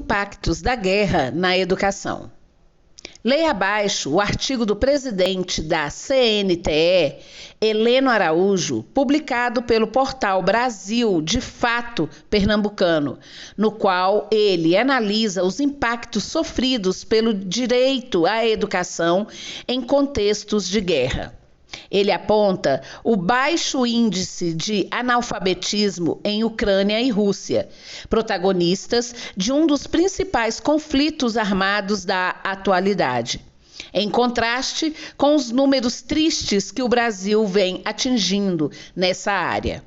impactos da guerra na educação. Leia abaixo o artigo do presidente da CNTE, Heleno Araújo, publicado pelo portal Brasil de Fato Pernambucano, no qual ele analisa os impactos sofridos pelo direito à educação em contextos de guerra. Ele aponta o baixo índice de analfabetismo em Ucrânia e Rússia, protagonistas de um dos principais conflitos armados da atualidade, em contraste com os números tristes que o Brasil vem atingindo nessa área.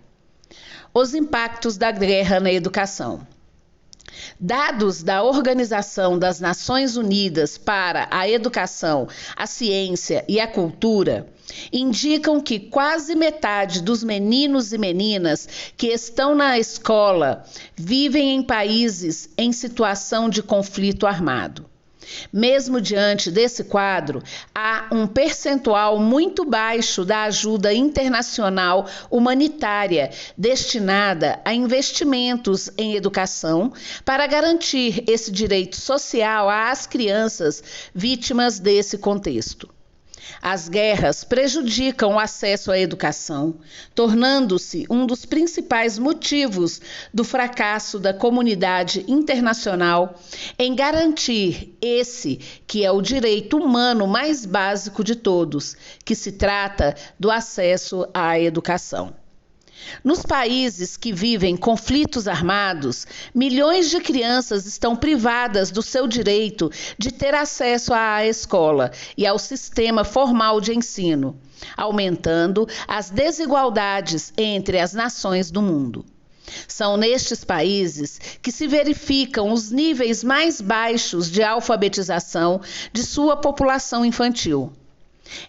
Os impactos da guerra na educação. Dados da Organização das Nações Unidas para a Educação, a Ciência e a Cultura indicam que quase metade dos meninos e meninas que estão na escola vivem em países em situação de conflito armado. Mesmo diante desse quadro, há um percentual muito baixo da ajuda internacional humanitária destinada a investimentos em educação para garantir esse direito social às crianças vítimas desse contexto. As guerras prejudicam o acesso à educação, tornando-se um dos principais motivos do fracasso da comunidade internacional em garantir esse que é o direito humano mais básico de todos, que se trata do acesso à educação. Nos países que vivem conflitos armados, milhões de crianças estão privadas do seu direito de ter acesso à escola e ao sistema formal de ensino, aumentando as desigualdades entre as nações do mundo. São nestes países que se verificam os níveis mais baixos de alfabetização de sua população infantil.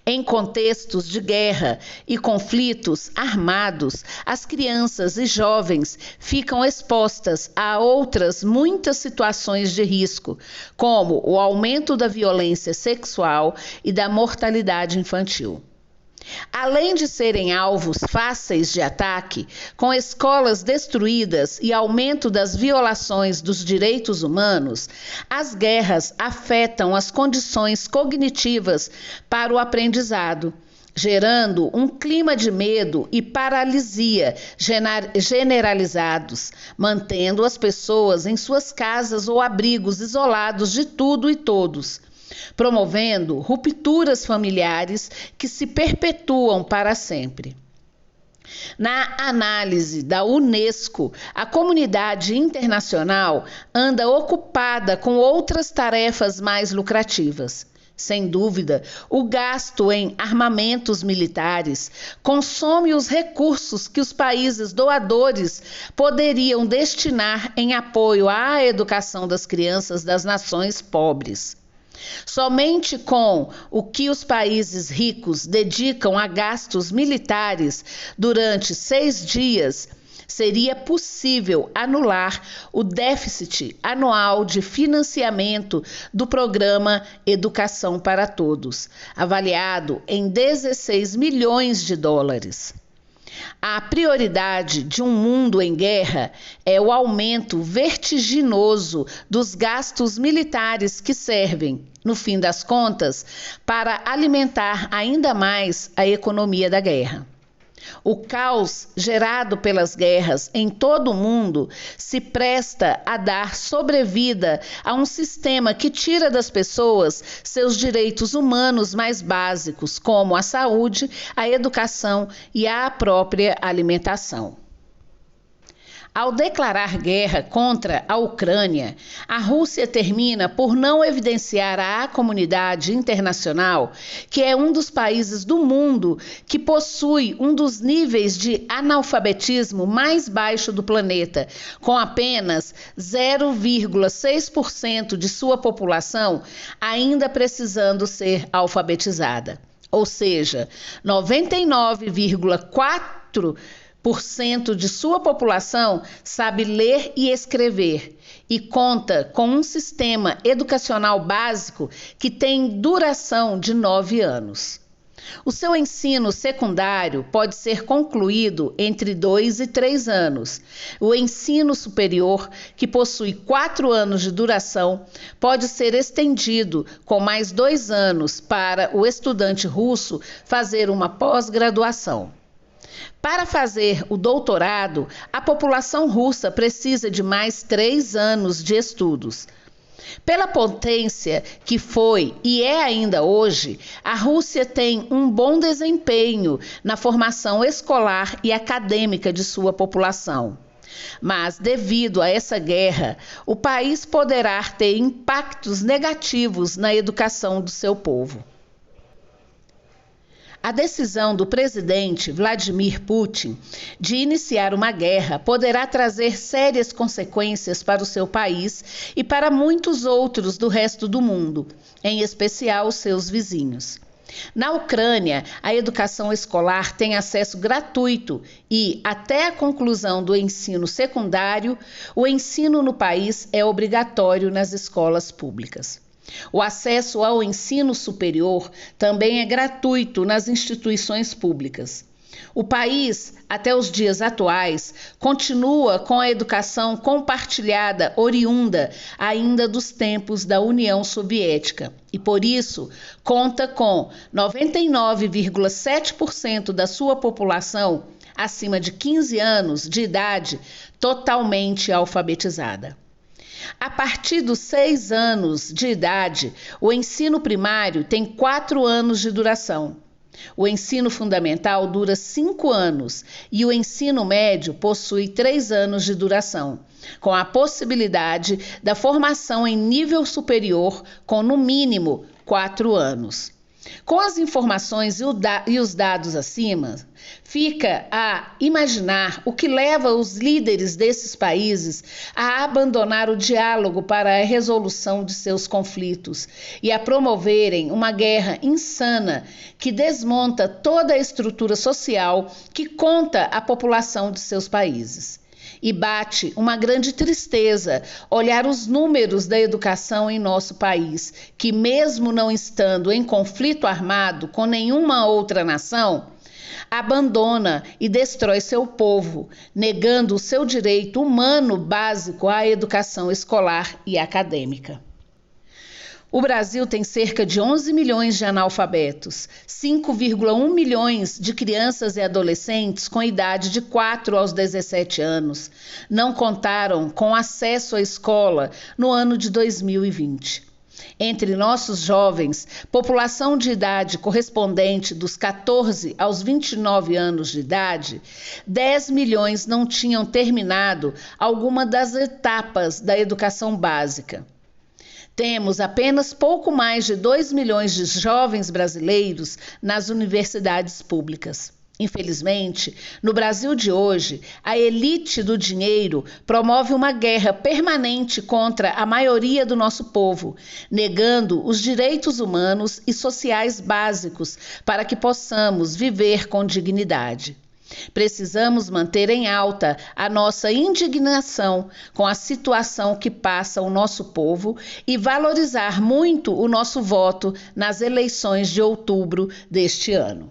Em contextos de guerra e conflitos armados, as crianças e jovens ficam expostas a outras muitas situações de risco, como o aumento da violência sexual e da mortalidade infantil. Além de serem alvos fáceis de ataque, com escolas destruídas e aumento das violações dos direitos humanos, as guerras afetam as condições cognitivas para o aprendizado, gerando um clima de medo e paralisia generalizados, mantendo as pessoas em suas casas ou abrigos isolados de tudo e todos, promovendo rupturas familiares que se perpetuam para sempre. Na análise da Unesco, a comunidade internacional anda ocupada com outras tarefas mais lucrativas. Sem dúvida, o gasto em armamentos militares consome os recursos que os países doadores poderiam destinar em apoio à educação das crianças das nações pobres. Somente com o que os países ricos dedicam a gastos militares durante 6 dias, seria possível anular o déficit anual de financiamento do programa Educação para Todos, avaliado em 16 milhões de dólares. A prioridade de um mundo em guerra é o aumento vertiginoso dos gastos militares que servem, no fim das contas, para alimentar ainda mais a economia da guerra. O caos gerado pelas guerras em todo o mundo se presta a dar sobrevida a um sistema que tira das pessoas seus direitos humanos mais básicos, como a saúde, a educação e a própria alimentação. Ao declarar guerra contra a Ucrânia, a Rússia termina por não evidenciar à comunidade internacional que é um dos países do mundo que possui um dos níveis de analfabetismo mais baixo do planeta, com apenas 0,6% de sua população ainda precisando ser alfabetizada. Ou seja, 99,4% de sua população sabe ler e escrever e conta com um sistema educacional básico que tem duração de 9 anos. O seu ensino secundário pode ser concluído entre 2 e 3 anos. O ensino superior, que possui 4 anos de duração, pode ser estendido com mais 2 anos para o estudante russo fazer uma pós-graduação. Para fazer o doutorado, a população russa precisa de mais 3 anos de estudos. Pela potência que foi e é ainda hoje, a Rússia tem um bom desempenho na formação escolar e acadêmica de sua população. Mas, devido a essa guerra, o país poderá ter impactos negativos na educação do seu povo. A decisão do presidente Vladimir Putin de iniciar uma guerra poderá trazer sérias consequências para o seu país e para muitos outros do resto do mundo, em especial os seus vizinhos. Na Ucrânia, a educação escolar tem acesso gratuito e, até a conclusão do ensino secundário, o ensino no país é obrigatório nas escolas públicas. O acesso ao ensino superior também é gratuito nas instituições públicas. O país, até os dias atuais, continua com a educação compartilhada oriunda ainda dos tempos da União Soviética e, por isso, conta com 99,7% da sua população acima de 15 anos de idade totalmente alfabetizada. A partir dos 6 anos de idade, o ensino primário tem 4 anos de duração. O ensino fundamental dura 5 anos e o ensino médio possui 3 anos de duração, com a possibilidade da formação em nível superior com, no mínimo, 4 anos. Com as informações e os dados acima, fica a imaginar o que leva os líderes desses países a abandonar o diálogo para a resolução de seus conflitos e a promoverem uma guerra insana que desmonta toda a estrutura social que conta a população de seus países. E bate uma grande tristeza olhar os números da educação em nosso país, que mesmo não estando em conflito armado com nenhuma outra nação, abandona e destrói seu povo, negando o seu direito humano básico à educação escolar e acadêmica. O Brasil tem cerca de 11 milhões de analfabetos, 5,1 milhões de crianças e adolescentes com idade de 4 aos 17 anos não contaram com acesso à escola no ano de 2020. Entre nossos jovens, população de idade correspondente dos 14 aos 29 anos de idade, 10 milhões não tinham terminado alguma das etapas da educação básica. Temos apenas pouco mais de 2 milhões de jovens brasileiros nas universidades públicas. Infelizmente, no Brasil de hoje, a elite do dinheiro promove uma guerra permanente contra a maioria do nosso povo, negando os direitos humanos e sociais básicos para que possamos viver com dignidade. Precisamos manter em alta a nossa indignação com a situação que passa o nosso povo e valorizar muito o nosso voto nas eleições de outubro deste ano.